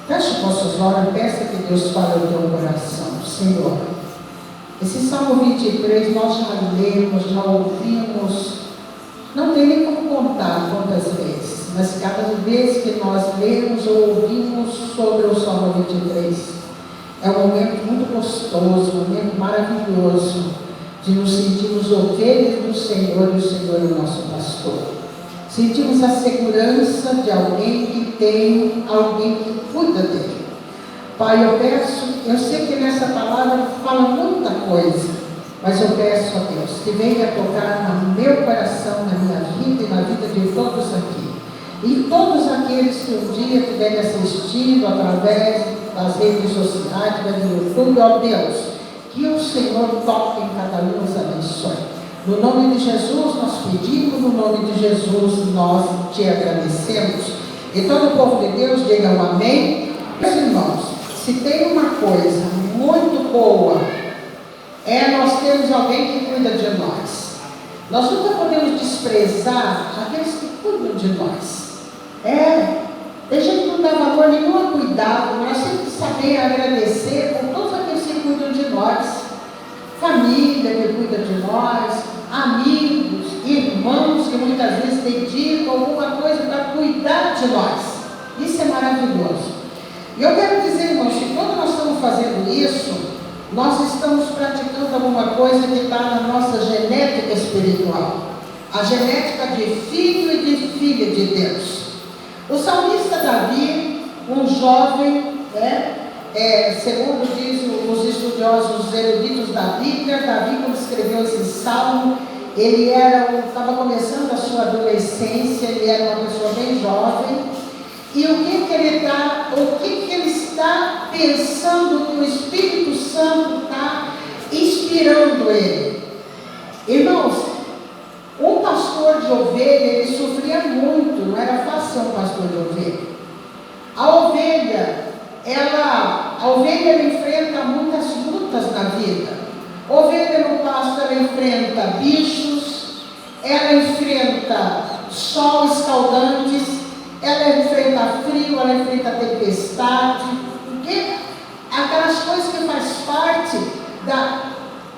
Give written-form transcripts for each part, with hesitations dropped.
Feche vossos olhos, peça que Deus fale ao teu coração. Senhor, esse Salmo 23 nós já lemos, já ouvimos, não tem nem como contar quantas vezes, mas cada vez que nós lemos ou ouvimos sobre o Salmo 23, é um momento muito gostoso, um momento maravilhoso, de nos sentirmos ovelhas do Senhor, e o Senhor é o nosso pastor. Sentimos a segurança de alguém que tem alguém que cuida dele. Pai, eu sei que nessa palavra fala muita coisa, mas eu peço a Deus que venha tocar no meu coração, na minha vida e na vida de todos aqui. E todos aqueles que um dia estiverem assistindo através das redes sociais, do YouTube, ó Deus, que o Senhor toque em cada um e nos abençoe. No nome de Jesus nós pedimos, no nome de Jesus nós te agradecemos. E todo o povo de Deus diga um amém. Meus irmãos, se tem uma coisa muito boa, nós temos alguém que cuida de nós. Nós nunca podemos desprezar aqueles que cuidam de nós. Tem gente que não dá valor nenhum a cuidado, nós temos que saber agradecer por todos aqueles que cuidam de nós. Família que cuida de nós, amigos, irmãos que muitas vezes dedicam alguma coisa para cuidar de nós. Isso é maravilhoso. E eu quero dizer, irmãos, que quando nós estamos fazendo isso, nós estamos praticando alguma coisa que está na nossa genética espiritual. A genética de filho e de filha de Deus. O salmista Davi, um jovem, segundo diz os estudiosos eruditos da Bíblia, Davi, quando escreveu esse salmo, ele estava começando a sua adolescência, ele era uma pessoa bem jovem. E o que ele está pensando que o Espírito Santo está inspirando ele? Irmãos, um pastor de ovelha, ele sofria muito, não era fácil ser um pastor de ovelha. A ovelha ela enfrenta muitas lutas na vida. A ovelha no pasto, ela enfrenta bichos, ela enfrenta sol escaldantes, ela enfrenta frio, ela enfrenta tempestade, porque aquelas coisas que faz parte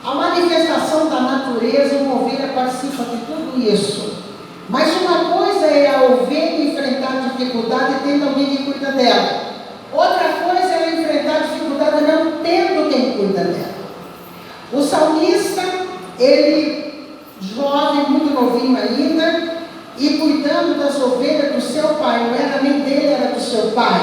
a manifestação da natureza, uma ovelha participa de tudo isso. Mas uma coisa é a ovelha enfrentar dificuldade tendo alguém que cuida dela. Outra coisa é ela enfrentar dificuldade não tendo quem cuida dela. O salmista, ele, jovem, muito novinho ainda, e cuidando das ovelhas do seu pai, não era nem dele, era do seu pai.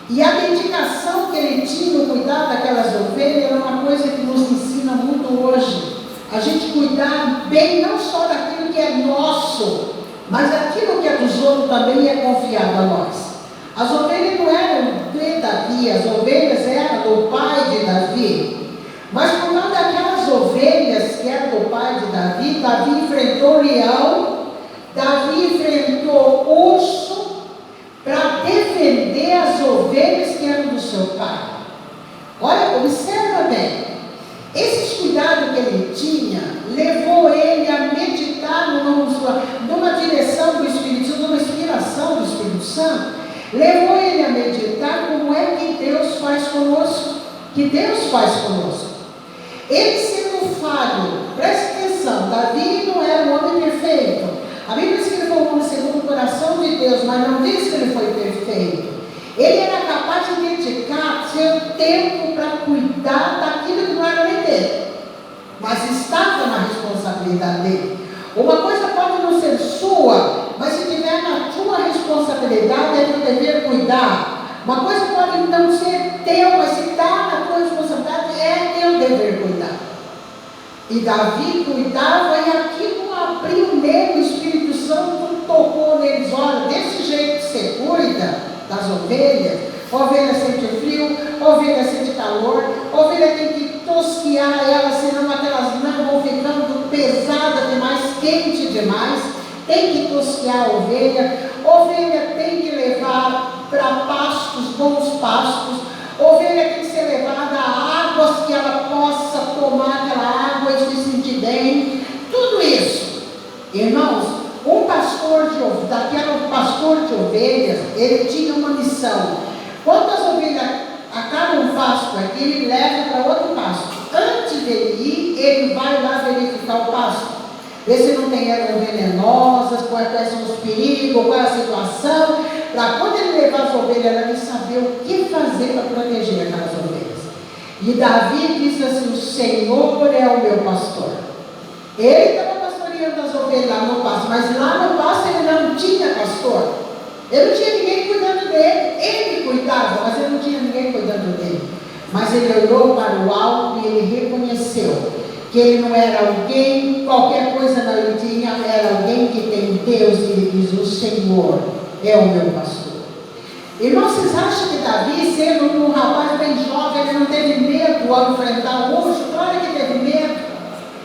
E a dedicação que ele tinha no cuidar daquelas ovelhas era uma coisa que nos ensina muito hoje. A gente cuidar bem não só daquilo que é nosso, mas daquilo que é dos outros também é confiado a nós. As ovelhas não eram de Davi, as ovelhas eram do pai de Davi. Mas por causa daquelas ovelhas que eram do pai de Davi, Davi enfrentou o leão, Davi enfrentou o urso para defender as ovelhas que eram do seu pai. Olha, observa bem. Esses cuidados que ele tinha levou ele a meditar numa direção do Espírito Santo, numa inspiração do Espírito Santo, levou ele a meditar como é que Deus faz conosco, Ele sendo falho, preste atenção, Davi não era um homem perfeito. A Bíblia diz que ele foi um homem segundo o coração de Deus, mas não diz que ele foi perfeito. Ele era capaz de dedicar seu tempo para cuidar daquilo que não era nem dele, mas estava na responsabilidade dele. Uma coisa pode não ser sua, mas se tiver na sua responsabilidade, é teu dever cuidar. Uma coisa pode não ser teu, mas se está na tua responsabilidade, é teu dever cuidar. E Davi cuidava, e aquilo abriu nele, o Espírito Santo tocou neles. Olha, desse jeito que você cuida das ovelhas, a ovelha sente frio, a ovelha sente calor, a ovelha tem que tosquiar ela, senão aquelas não vão ficando pesadas demais, quente demais. Tem que tosquiar a ovelha tem que levar para pastos, bons pastos, a ovelha tem que ser levada a águas que ela possa tomar aquela água e se sentir bem. Tudo isso, irmãos, um pastor de ovelhas, ele tinha uma missão. Quando as vai lá verificar o pasto, ver se não tem ervas venenosas, quais são os perigos, qual é a situação, para quando ele levar as ovelhas lá, ele saber o que fazer para proteger aquelas ovelhas. E Davi disse assim: o Senhor é o meu pastor. Ele estava pastoreando as ovelhas lá no pasto, mas lá no pasto ele não tinha pastor. Ele não tinha ninguém cuidando dele. Ele cuidava, mas ele não tinha ninguém cuidando dele. Mas ele olhou para o alto e ele reconheceu que ele não era alguém, qualquer coisa não ele tinha, era alguém que tem Deus, e ele diz: o Senhor é o meu pastor. Irmãos, vocês acham que Davi, sendo um rapaz bem jovem, ele não teve medo ao enfrentar o urso? Claro que teve medo.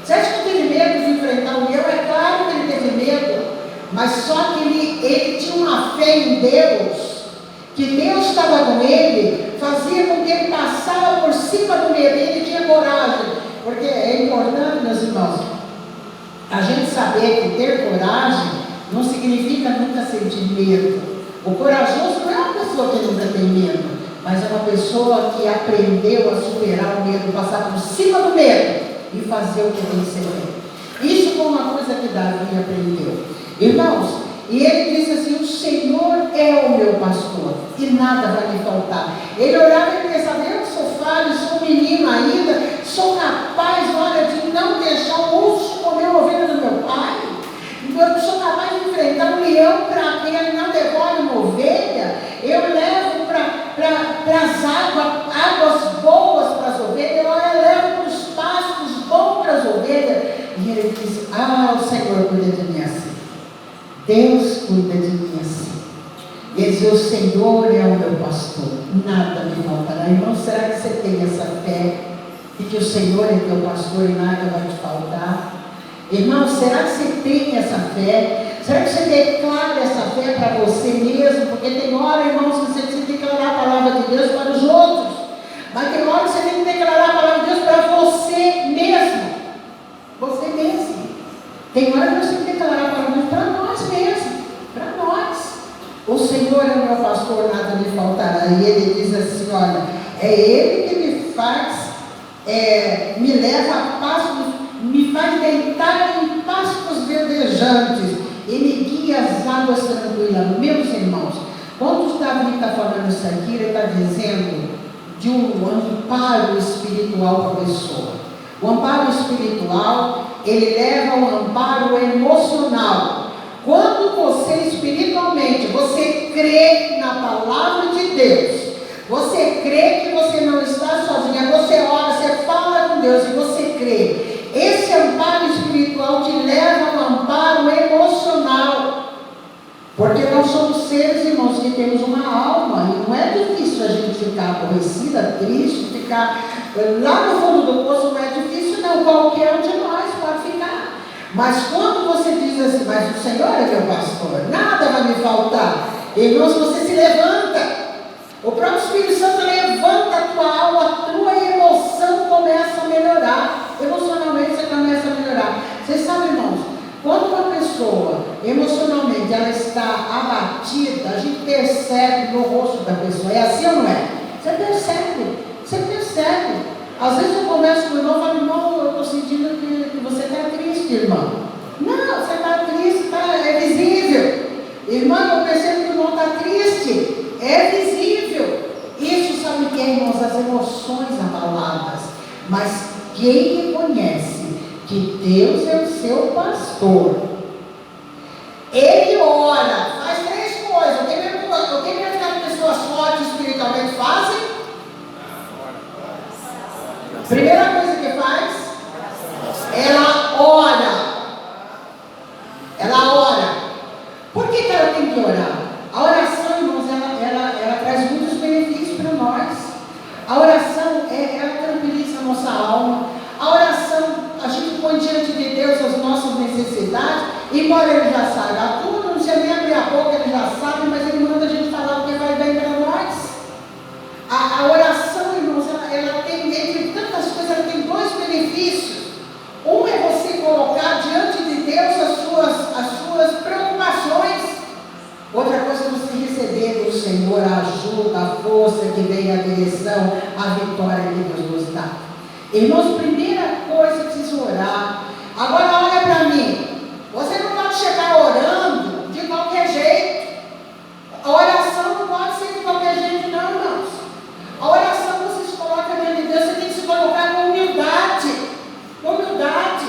Você acha que teve medo de enfrentar o leão? É claro que ele teve medo, mas só que ele tinha uma fé em Deus, que Deus estava com ele, fazia com que ele passava por cima do medo, ele tinha coragem. Porque é importante, meus irmãos, a gente saber que ter coragem não significa nunca sentir medo. O corajoso não é uma pessoa que nunca tem medo, mas é uma pessoa que aprendeu a superar o medo, passar por cima do medo e fazer o que tem que ser feito. Isso foi uma coisa que Davi aprendeu. Irmãos, e ele disse assim: o Senhor é o meu pastor e nada vai me faltar. Ele olhava e pensava: eu sou falho, sou menino ainda, sou capaz, olha, de não deixar o urso comer a ovelha do meu pai. Eu sou capaz de enfrentar um leão para que ele não devore uma ovelha. Eu levo para as águas boas para as ovelhas. Eu levo para os pastos bons para as ovelhas. E ele disse: o Senhor cuida de mim assim. Deus cuida de mim assim. E ele diz: o Senhor é o meu pastor, nada me faltará. Irmão, será que você tem essa fé de que o Senhor é teu pastor e nada vai te faltar? Irmão, será que você tem essa fé? Será que você declara essa fé para você mesmo? Porque tem hora, irmãos, que você precisa declarar a palavra de Deus para os outros, mas tem hora que você tem que declarar a palavra de Deus para você mesmo. Você mesmo. Tem hora que você tem que declarar a palavra de Deus para nós mesmos, para nós. O Senhor é o meu pastor, nada me faltará. E ele diz assim: olha, é Ele que me faz, me leva a pastos, me faz deitar em pastos verdejantes e me guia às águas tranquilas. Meus irmãos, quando Davi está falando isso aqui, ele está dizendo de um amparo espiritual para a pessoa. O amparo espiritual, ele leva ao amparo emocional. Quando você espiritualmente, você crê na palavra de Deus, você crê que você não está sozinha, você ora, você fala com Deus e você crê. Esse amparo espiritual te leva ao amparo emocional. Porque nós somos seres, irmãos, que temos uma alma. E não é difícil a gente ficar aborrecida, triste, ficar lá no fundo do poço. Não é difícil, não. Qualquer um de nós pode ficar. Mas quando você diz assim: mas o Senhor é meu pastor, nada vai me faltar. Irmãos, você se levanta. O próprio Espírito Santo levanta a tua alma, a tua emoção começa a melhorar. Emocionalmente você começa a melhorar. Vocês sabem, irmãos, quando uma pessoa emocionalmente ela está abatida, a gente percebe no rosto da pessoa. É assim ou não é? Você percebe. Você percebe. Às vezes eu converso com o irmão e falo: irmão, eu estou sentindo que você está triste, irmão. Não, você está triste, é visível. Irmão, eu percebo que o irmão está triste. É visível. Isso sabe o que é, irmãos? As emoções abaladas. Mas quem reconhece que Deus é o seu pastor, ele ora, faz três coisas. O que as pessoas fortes espiritualmente fazem? Primeira coisa que faz, ela ora. Ela ora. Por que ela tem que orar? A oração, irmãos, ela traz muitos benefícios para nós. A oração, ela tranquiliza a nossa alma. A oração, a gente põe diante de Deus as nossas necessidades, embora Ele já saiba tudo, não precisa nem abrir a boca, Ele já sabe, mas Ele manda a gente falar o que vai bem para nós. A oração, irmãos, ela tem, entre tantas coisas, ela tem dois benefícios. Um é você colocar diante de Deus as suas preocupações. Outra coisa é você receber do Senhor a ajuda, a força que vem, a direção, a vitória que Deus nos dá. Irmãos, primeira coisa, precisa orar. Agora olha para mim. Você não pode chegar orando de qualquer jeito. A oração não pode ser de qualquer jeito, não, irmãos. A oração você se coloca diante de Deus, você tem que se colocar com humildade. Humildade.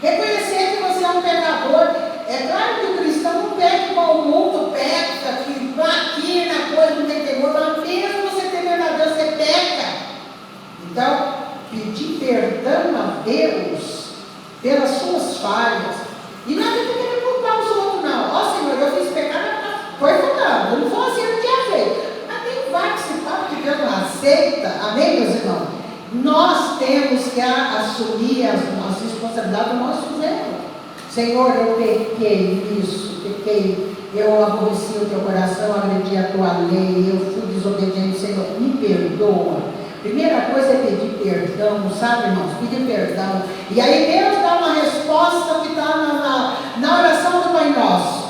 Reconhecer que você é um pecador. É claro que o cristão não peca igual o mundo peca, que aqui na coisa não tem temor, mas mesmo você temendo a Deus, você peca. Então, pedir perdão a Deus pelas suas falhas. E não adianta querer culpar os outros, não. Ó Senhor, eu fiz pecado, foi fulano, não fosse, eu não tinha feito. Mas nem vai participar, porque Deus não aceita. Amém, meus irmãos? Nós temos que assumir as nossas responsabilidades do nosso erro. Senhor, eu pequei nisso, pequei, eu aborreci o teu coração, agredi a tua lei, eu fui desobediente, Senhor, me perdoa. Primeira coisa é pedir perdão, sabe, irmãos? Pedir perdão. E aí Deus dá uma resposta que está na oração do Pai Nosso.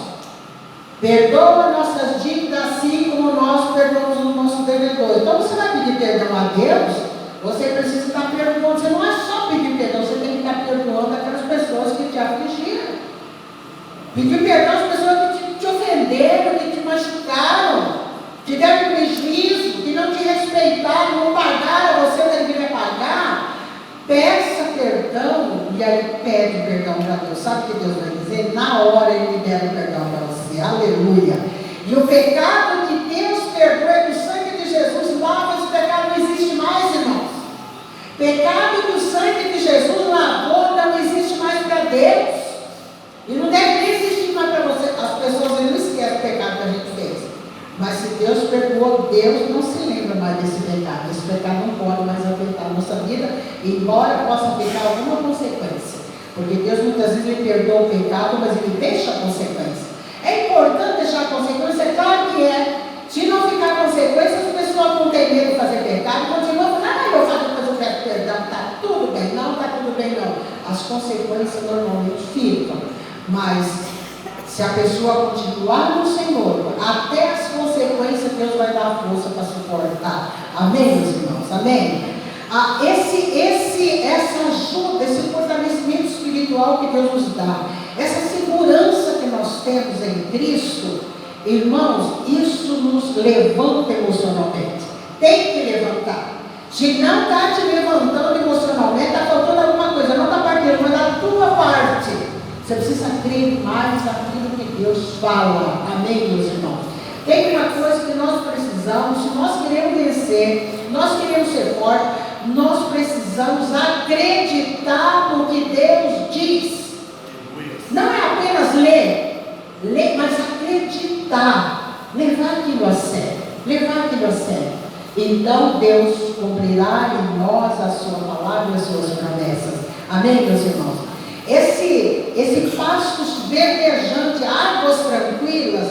Perdoa nossas dívidas assim como nós perdoamos o nosso devedor. Então você vai pedir perdão a Deus, você precisa estar perdoando. Você não é só pedir perdão, você tem que estar perdoando aquelas pessoas que te afligiram. Pedir perdão às pessoas que te ofenderam, que te machucaram, te deram prejuízo, que não te respeitaram, não pagaram você que deveria pagar. Peça perdão e aí pede perdão para Deus. Sabe o que Deus vai dizer? Na hora Ele libera o perdão para você. Aleluia. E o pecado que Deus perdoa, que o sangue de Jesus lava, esse pecado não existe mais, irmãos. Pecado que o sangue de Jesus lavou não existe mais para Deus. E não deve nem existir mais para você. As pessoas não esquecem o pecado que a gente fez. Mas se Deus perdoou, Deus não se lembra mais desse pecado. Esse pecado não pode mais afetar a nossa vida, embora possa afetar alguma consequência. Porque Deus muitas vezes Ele perdoa o pecado, mas Ele deixa a consequência. É importante deixar a consequência? É claro que é. Se não ficar consequência, as pessoas não têm medo de fazer pecado, continuam falando, eu faço depois eu peço perdão, está tudo bem. Não, está tudo bem não. As consequências normalmente ficam. Mas se a pessoa continuar no Senhor, até as consequências Deus vai dar força para suportar. Amém, meus irmãos? Amém? Essa ajuda, esse fortalecimento espiritual que Deus nos dá, essa segurança que nós temos em Cristo, irmãos, isso nos levanta emocionalmente. Tem que levantar. Se não está te levantando emocionalmente, está faltando alguma coisa, não da parte dele, mas da tua parte. Você precisa crer mais naquilo que Deus fala. Amém, meus irmãos? Tem uma coisa que nós precisamos, se nós queremos vencer, nós queremos ser fortes, nós precisamos acreditar no que Deus diz. Não é apenas ler, mas acreditar, levar aquilo a sério. Então Deus cumprirá em nós a sua palavra e as suas promessas. Amém, meus irmãos? Esse pastos verdejante, águas tranquilas,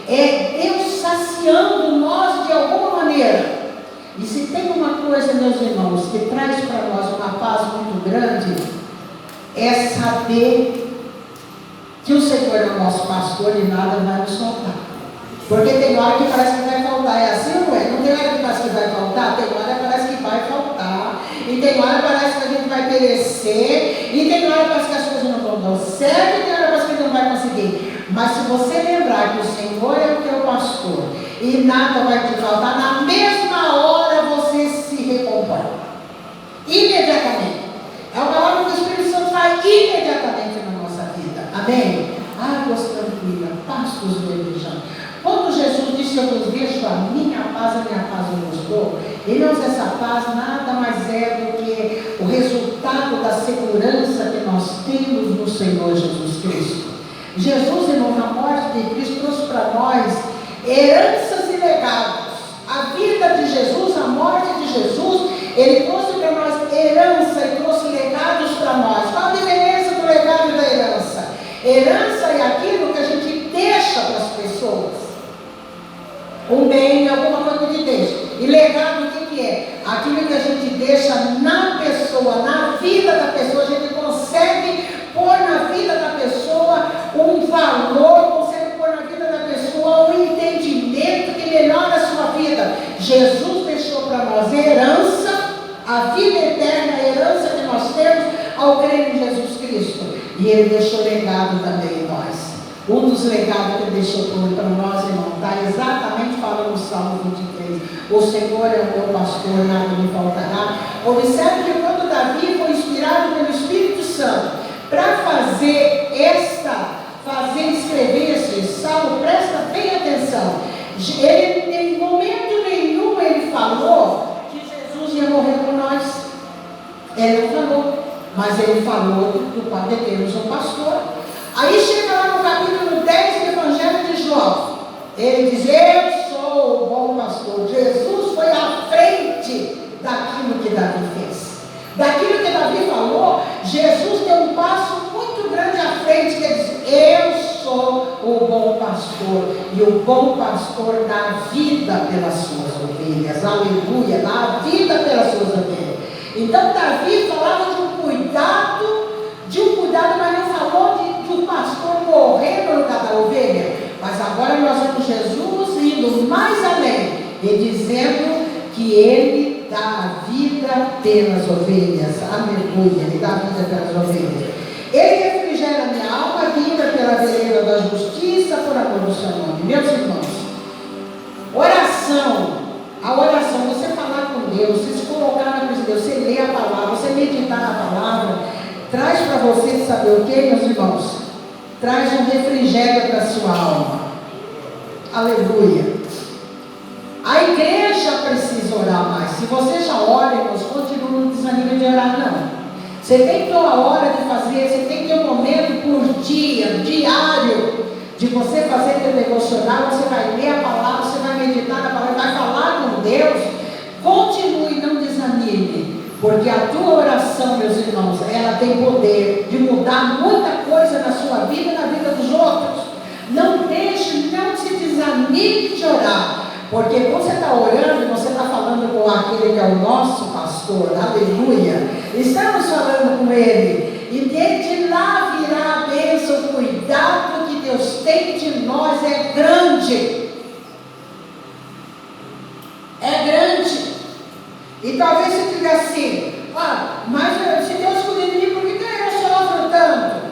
é Deus saciando nós de alguma maneira. E se tem uma coisa, meus irmãos, que traz para nós uma paz muito grande, é saber que o Senhor é o nosso pastor e nada vai nos faltar. Porque tem hora que parece que vai faltar, é assim ou não é? Não tem hora que parece que vai faltar, tem hora que parece que vai faltar, e tem hora que parece que a gente vai perecer, e tem hora que parece que as coisas não vão dar certo, e tem hora que parece que não vai conseguir. Mas se você lembrar que o Senhor é o teu pastor, e nada vai te faltar, na mesma hora você se recompõe. Imediatamente. É uma obra que o Espírito Santo faz imediatamente na nossa vida. Amém? Águas tranquilas, pastos verdejantes. Quando Jesus disse, eu vos deixo a minha paz eu vos dou, irmãos, essa paz nada mais é do que o resultado da segurança que nós temos no Senhor Jesus Cristo. Jesus, irmão, na morte de Cristo, trouxe para nós heranças e legados. A vida de Jesus, a morte de Jesus, Ele trouxe para nós herança e trouxe legados para nós. Qual a diferença do legado e da herança? Herança é aquilo que a gente deixa para as pessoas. Um bem, alguma coisa que a gente deixa. E legado, o que é? Aquilo que a gente deixa na pessoa, na vida da pessoa. A gente consegue pôr na vida da pessoa um valor, consegue pôr na vida da pessoa um entendimento que melhora a sua vida. Jesus deixou para nós herança, a vida eterna, a herança que nós temos ao crer em Jesus Cristo. E Ele deixou legado também em nós. Um dos legados que Ele deixou para nós, irmão, está exatamente falando no Salmo 23. O Senhor é o meu pastor, nada me faltará. Observe que quando Davi foi inspirado pelo Espírito Santo para fazer escrever esse salmo, presta bem atenção. Ele, em momento nenhum, ele falou que Jesus ia morrer por nós. Ele não falou, mas ele falou do Pai de termos um pastor. Aí chega lá no capítulo 10 do Evangelho de João. Ele diz: eu sou o bom pastor. Jesus foi à frente daquilo que Davi fez. Daquilo que Davi falou, Jesus deu um passo muito grande à frente, que ele diz: eu sou o bom pastor, e o bom pastor dá vida pelas suas ovelhas. Aleluia, dá vida pelas suas ovelhas. Então Davi falava de um cuidado, mas não falou de um pastor morrer no lugar da ovelha. Mas agora nós vemos Jesus indo mais além e dizendo que Ele dá a vida pelas ovelhas. Aleluia, Ele dá a vida pelas ovelhas. Ele refrigera minha alma, guia pela vereda da justiça, por amor do seu nome. Meus irmãos, a oração, você falar com Deus, você se colocar na presença de Deus, você ler a palavra, você meditar na palavra, traz para você saber o que, meus irmãos? Traz um refrigério para a sua alma. Aleluia. A igreja precisa orar mais. Se você já ora, irmãos, continua, não desanime de orar, não. Você tem que ter uma hora de fazer, você tem que ter um momento por dia, diário, de você fazer teu devocional. Você vai ler a palavra, você vai meditar na palavra, vai falar com Deus. Continue, não desanime, porque a tua oração, meus irmãos, ela tem poder de mudar muita coisa na sua vida e na vida dos outros. Não se desanime de orar. Porque quando você está orando, você está falando com aquele que é o nosso pastor, aleluia. Estamos falando com Ele, e de lá virá a bênção. O cuidado que Deus tem de nós é grande. É grande. E talvez você diga assim: mas se Deus cuida de mim, por que eu sofro tanto?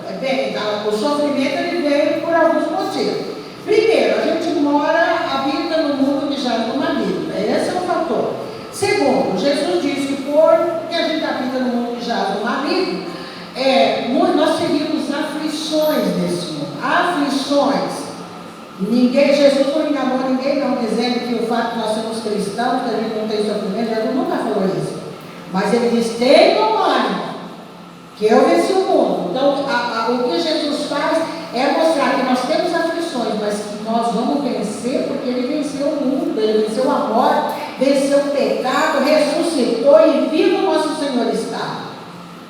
O sofrimento ele veio por alguns motivos. Primeiro, a gente habita no mundo que já é do marido. Esse é um fator. Segundo, Jesus disse que porque a gente habita no mundo que já é do marido, nós teríamos aflições nesse mundo. Aflições. Jesus não enganou ninguém, não, dizendo que o fato de nós sermos cristãos, que a gente não tem sofrimento. Jesus nunca falou isso. Mas ele diz: tem bom ânimo, que eu venci o mundo. Então, o que Jesus faz é mostrar que nós temos aflições, mas que nós vamos vencer, porque Ele venceu o mundo, Ele venceu a morte, venceu o pecado, ressuscitou, e vivo nosso Senhor está.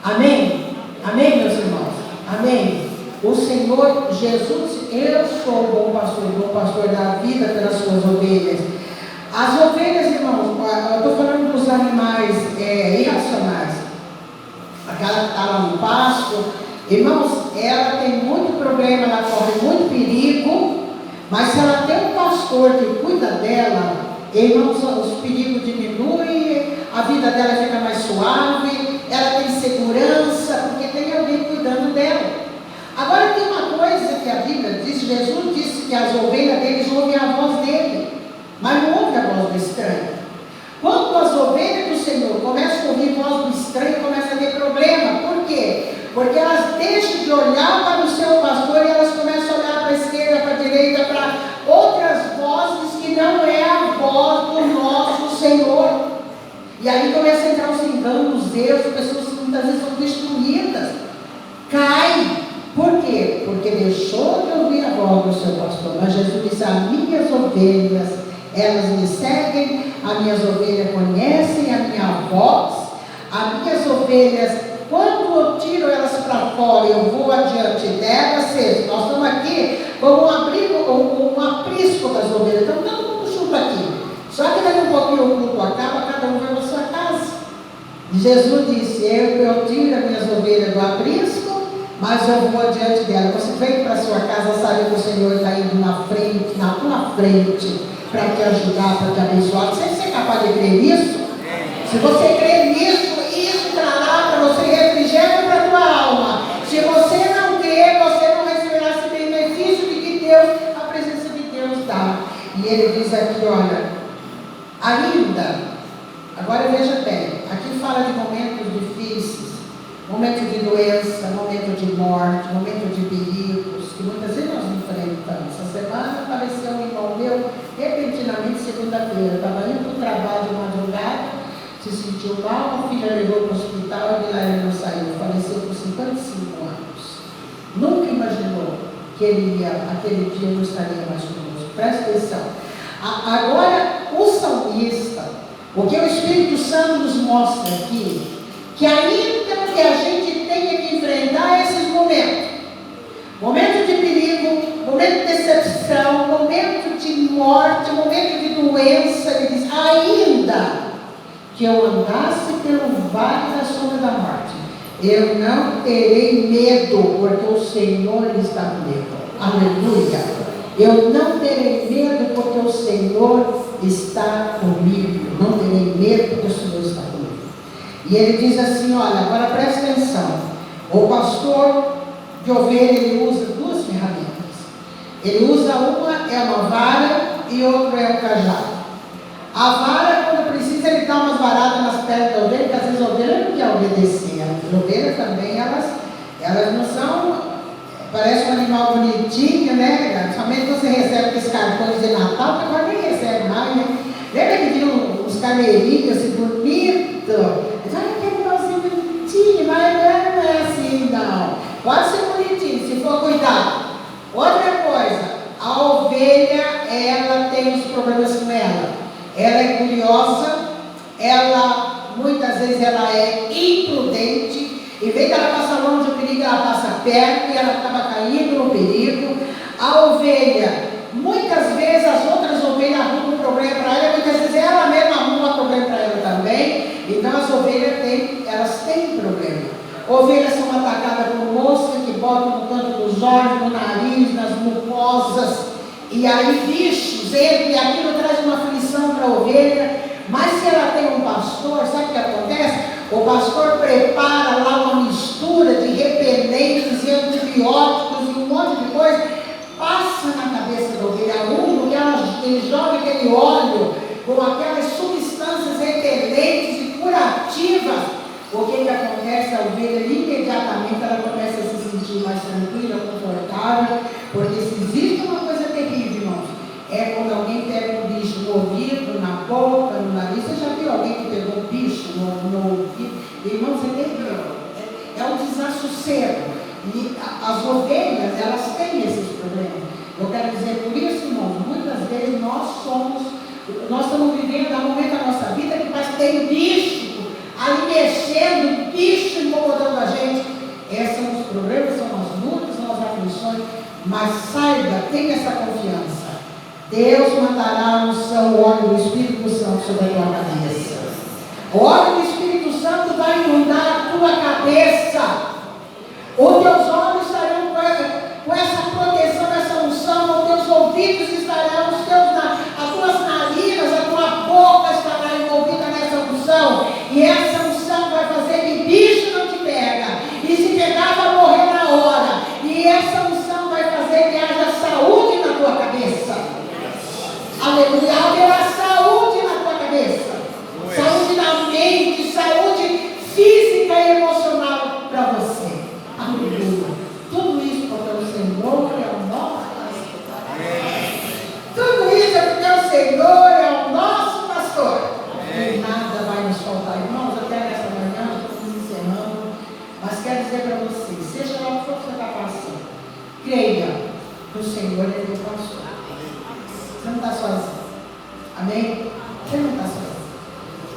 Amém? Amém, meus irmãos? Amém? O Senhor Jesus, eu sou o bom pastor da vida pelas suas ovelhas. As ovelhas, irmãos, eu estou falando dos animais irracionais. Aquela que está lá no pasto, irmãos, ela tem muito problema, ela corre muito perigo, mas se ela tem um pastor que cuida dela, irmãos, os perigos diminuem, a vida dela fica mais suave, ela tem segurança, porque tem alguém cuidando dela. Agora tem uma coisa que a Bíblia diz: Jesus disse que as ovelhas deles ouvem a voz dele, mas não ouvem a voz do estranho. Quando as ovelhas do Senhor começam a ouvir a voz do estranho, começa a ter problema. Por quê? Porque elas deixam de olhar para o seu pastor e elas começam a olhar para a esquerda, para a direita, para outras vozes que não é a voz do nosso Senhor. E aí começa a entrar os enganos, os erros, as pessoas muitas vezes são destruídas, caem. Por quê? Porque deixou de ouvir a voz do seu pastor. Mas Jesus disse: as minhas ovelhas, elas me seguem, as minhas ovelhas conhecem a minha voz, as minhas ovelhas, quando eu tiro elas para fora, eu vou adiante delas. Nós estamos aqui como um aprisco das ovelhas, então todo mundo junto aqui. Só que daqui um pouquinho o culto acaba, cada um vai para a sua casa. Jesus disse: eu tiro as minhas ovelhas do aprisco, mas eu vou adiante dela. Você vem para a sua casa, sabe que o Senhor está indo na tua frente, para te ajudar, para te abençoar. Você é capaz de crer nisso? Se você crer nisso, ele diz aqui, olha, ainda, agora veja bem, aqui fala de momentos difíceis, momento de doença, momento de morte, momento de perigos, que muitas vezes nós enfrentamos. Essa semana apareceu um irmão meu, repentinamente, segunda-feira, estava indo para o trabalho de madrugada, se sentiu mal, a filha levou para o hospital e de lá ele não saiu, faleceu com 55 anos. Nunca imaginou que ele ia, aquele dia não estaria mais conosco. Presta atenção. Agora, o salmista, o que o Espírito Santo nos mostra aqui, que ainda que a gente tenha que enfrentar esses momentos, momento de perigo, momento de decepção, momento de morte, momento de doença, ele diz, ainda que eu andasse pelo vale da sombra da morte, eu não terei medo, porque o Senhor está comigo. Aleluia. Eu não terei medo, porque o Senhor está comigo. Não terei medo, porque o Senhor está comigo. E ele diz assim, olha, agora presta atenção. O pastor de ovelha, ele usa duas ferramentas. Ele usa uma, é uma vara, e outra é o cajado. A vara, quando precisa, ele dá umas varadas nas pernas da ovelha, porque às vezes a ovelha não quer obedecer. As ovelhas também, elas não são, parece um animal bonitinho, né? Somente você recebe aqueles cartões de Natal, que agora nem recebe mais, né? Lembra que tinha uns carneirinhos assim, bonitos? Olha que animalzinho bonitinho, mas não é assim, não. Pode ser bonitinho, se for cuidado. Outra coisa, a ovelha, ela tem os problemas com ela. Ela é curiosa, ela, muitas vezes, ela é imprudente. Em vez de ela passar longe do perigo, ela passa perto e ela acaba caindo no perigo. A ovelha, muitas vezes as outras ovelhas arrumam problema para ela, muitas vezes ela mesma arruma problema para ela também. Então as ovelhas elas têm problema. Ovelhas são atacadas por moscas que botam no canto dos olhos, no nariz, nas mucosas. E aí bichos entram e aquilo traz uma aflição para a ovelha. Mas se ela tem um pastor, sabe o que acontece? O pastor prepara lá uma mistura de repelentes e antibióticos e um monte de coisa, passa na cabeça da ovelha, ele joga aquele óleo com aquelas substâncias repelentes e curativas. O que acontece? A ovelha imediatamente ela começa a se sentir mais tranquila, confortável, porque se existe uma coisa terrível, irmãos, é quando alguém pega um bicho no ouvido, na boca, no nariz. Você já viu alguém que pegou um bicho no ouvido? Irmãos, é terrível. É um desassossego. E as ovelhas, elas têm esses problemas. Eu quero dizer, por isso, irmãos, muitas vezes nós estamos vivendo um momento da nossa vida que parece que tem bicho ali mexendo, bicho incomodando a gente. Esses são os problemas, são as lutas, são as aflições. Mas saiba, tenha essa confiança. Deus mandará a unção, o óleo do Espírito Santo sobre a tua cabeça. O óleo do Espírito Santo vai inundar a tua cabeça. Os teus olhos estarão com essa proteção, essa unção. Os teus ouvidos estarão, as tuas narinas, a tua boca estará envolvida nessa unção. E essa unção vai fazer que bicho não te pega. E se pegar, vai morrer na hora. E essa unção vai fazer que haja saúde na tua cabeça. Aleluia. Haverá saúde na tua cabeça. Saúde na mente, saúde física e emocional para você. Aleluia. Tudo isso porque o Senhor é o nosso pastor. Tudo isso é porque o Senhor é o nosso pastor. E nada vai nos faltar. Irmãos, até nessa manhã, estamos encerrando. Mas quero dizer para vocês, seja lá o que for que você está passando, creia que o Senhor é teu pastor. Você não está sozinho. Amém? Você não está sozinho.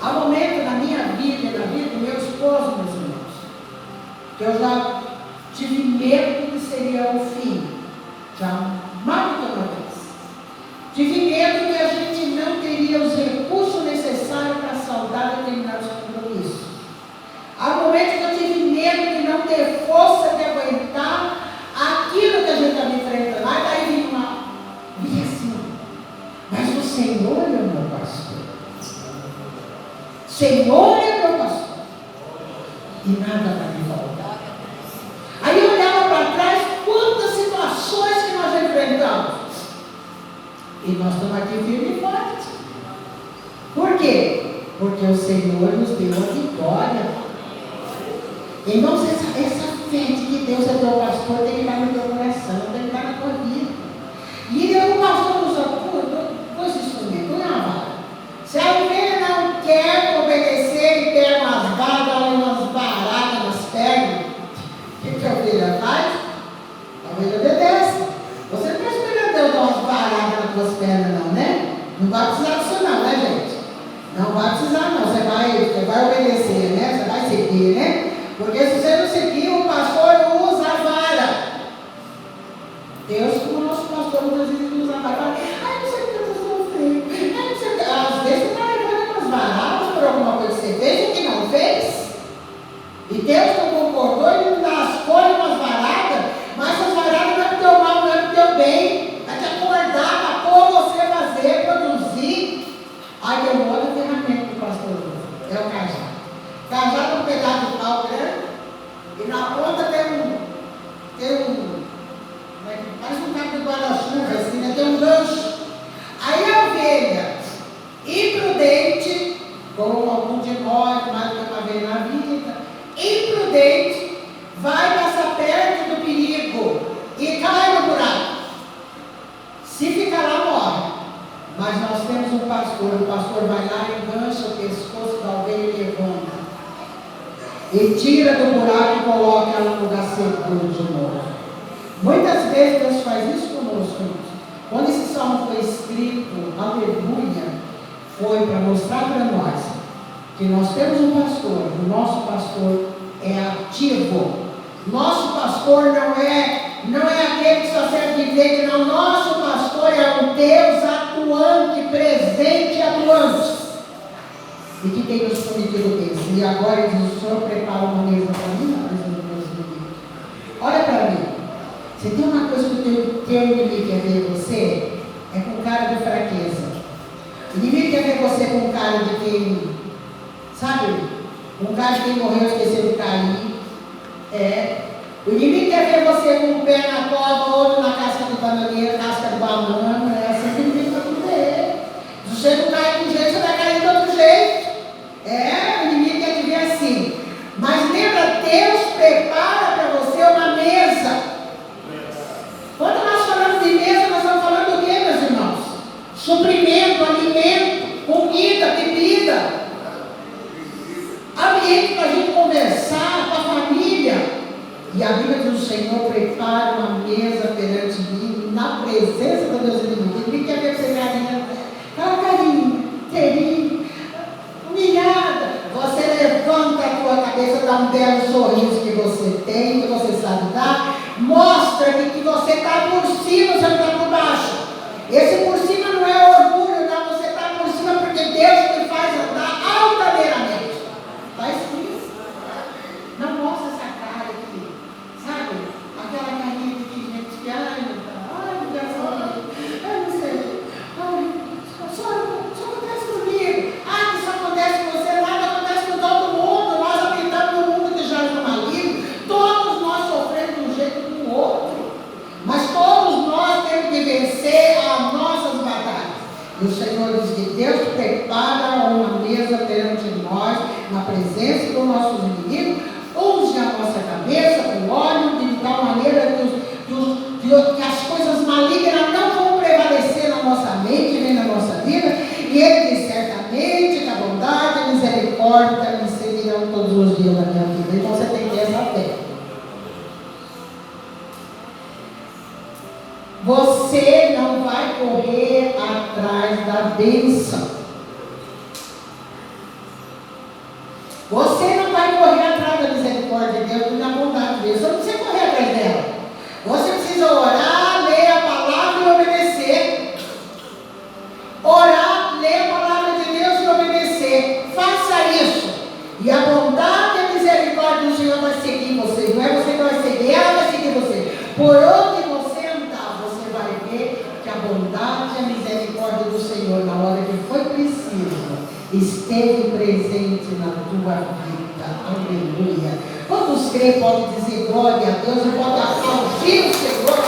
Há momentos na minha vida e na vida do meu esposo, meus irmãos, que eu já tive medo que seria o fim. Já mais do que uma vez. Tive medo que a gente não teria os recursos necessários para saldar determinados compromissos. Há momentos que eu tive medo de não ter força de aguentar aquilo que a gente estava enfrentando. Aí daí vinha assim, mas o Senhor é o meu pastor. Senhor é meu pastor. E nada vai me faltar. Aí eu olhava para trás, quantas situações que nós já enfrentamos. E nós estamos partir firme e forte. Por quê? Porque o Senhor nos deu a vitória. Irmãos, essa fé de que Deus é teu pastor tem que estar no teu coração, tem que estar na tua vida. E o pastor usa dois instrumentos, não é uma vara. Se a ovelha não quer obedecer e pega umas varas, umas baratas nas pernas, o que a ovelha faz? A ovelha obedece. Você não está esperando Deus dar umas baratas nas tuas pernas, não, né? Não vai precisar disso, não, né, gente? Não vai precisar, não. Você vai obedecer, né? Você vai seguir, né? Porque se você não seguir, o pastor usa a vara. Deus, como o nosso pastor, muitas vezes usa a vara. Ai, não sei o que eu estou sofrendo. Ai, não sei o que. Às vezes você está levando umas varadas por alguma coisa que você fez ou que não fez. E Deus não concordou e não dá as folhas umas varadas. Mas essas varadas não é para o teu mal, não é para o teu bem. Vai te acordar, para pôr você fazer, produzir. Aí tem uma outra ferramenta que o pastor usa. É o cajado. Cajado é um pedaço de pau grande. E na ponta parece um cabo de guarda-chuva, assim, né? Tem um gancho. Aí a ovelha, imprudente, como algum de nós, mais do que uma vez na vida, imprudente, vai passar perto do perigo e cai no buraco. Se ficar lá, morre. Mas nós temos um pastor, o pastor vai lá e engancha o pescoço da ovelha e levanta. E tira do buraco e coloca ela no lugar seguro de novo. Muitas vezes Deus faz isso conosco, irmãos. Quando esse salmo foi escrito, aleluia, foi para mostrar para nós que nós temos um pastor, o nosso pastor é ativo. Nosso pastor não é aquele que só serve de enfeite, não. Nosso pastor é um Deus atuante, presente e atuante. E que tem nos prometido bênção. E agora ele diz: o Senhor prepara uma mesa para mim na presença dos meus inimigos. Olha para mim. Se tem uma coisa que o teu inimigo quer ver você, é com cara de fraqueza. O inimigo quer ver você com cara de quem, sabe? Com cara de quem morreu, esqueceu de cair. O inimigo quer ver você com o pé na cova, outro na casca de bananeira, casca de banana. É assim que o inimigo vai ver. Se você não cair de um jeito, você vai cair de outro jeito. O inimigo quer te ver assim. Mas lembra, Deus prepara para você uma mesa. Quando nós falamos de mesa, nós estamos falando do que, meus irmãos? Suprimento, alimento, comida, bebida. Ambiente para a gente conversar com a família. E a Bíblia diz: o Senhor prepara uma mesa perante mim, na presença dos meus inimigos. Ele quer ver você carinha, inteirinho, humilhada. Você levanta a tua cabeça, dá um belo sorriso que você tem, que você sabe dar. Mostra que você está por cima, você não está por baixo. Esse por cima não é orgulho, não. Você está por cima porque Deus te faz andar altaneiramente. Está escrito. Não mostra essa cara aqui, sabe? Aquela carinha de gente que, meu Deus, não sei. Só acontece comigo. Que isso acontece com você, nada acontece com todo mundo. Nós habitamos no mundo que já é maligno. Todos nós sofremos de um jeito ou do outro. Mas todos nós temos que vencer as nossas batalhas. E o Senhor diz que Deus prepara uma mesa perante nós, na presença dos nossos inimigos. Unge a nossa cabeça com óleo, de tal maneira que as coisas malignas não vão prevalecer na nossa mente, nem na nossa vida. E Ele diz: certamente que a bondade e a misericórdia me seguirão todos os dias da minha vida. Então você tem que ter essa fé. Você não vai correr atrás da bênção. Você não vai correr atrás da misericórdia de Deus e da bondade de Deus. Você não precisa correr atrás dela. Você precisa orar, ler a palavra e obedecer. Orar, ler a palavra de Deus e obedecer. Faça isso. E a bondade e a misericórdia do Senhor vai seguir você. Não é você que vai seguir, ela vai seguir você. Por onde você andar, você vai ver que a bondade e a misericórdia do Senhor, na hora que foi preciso, esteve presente na tua vida. Aleluia. Quantos creem podem dizer glória a Deus e podem aplaudir o Senhor?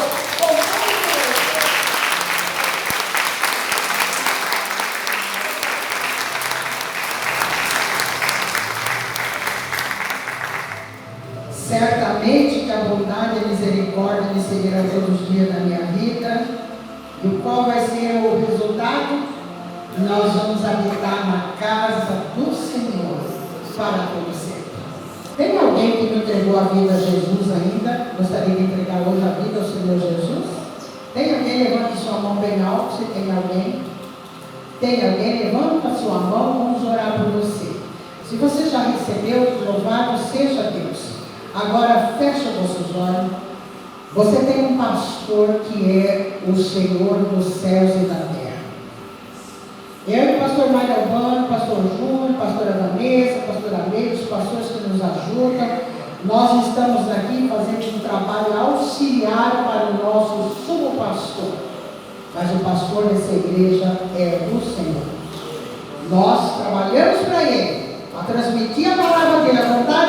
Certamente que a bondade e a misericórdia me seguirão todos os dias da minha vida. E qual vai ser o resultado? Nós vamos habitar na casa do Senhor para todo sempre. Tem alguém que não entregou a vida a Jesus ainda? Gostaria de entregar hoje a vida ao Senhor Jesus? Tem alguém? Levante sua mão bem alto, se tem alguém. Tem alguém? Levanta a sua mão, vamos orar por você. Se você já recebeu, louvado seja Deus. Agora fecha os vossos olhos. Você tem um pastor que é o Senhor dos céus e da terra. Eu, o pastor Mário Albano, pastor Júnior, pastora Vanessa, pastora Meire, os pastores que nos ajudam, nós estamos aqui fazendo um trabalho auxiliar para o nosso sumo pastor. Mas o pastor dessa igreja é o Senhor. Nós trabalhamos para Ele, a transmitir a palavra dele, a vontade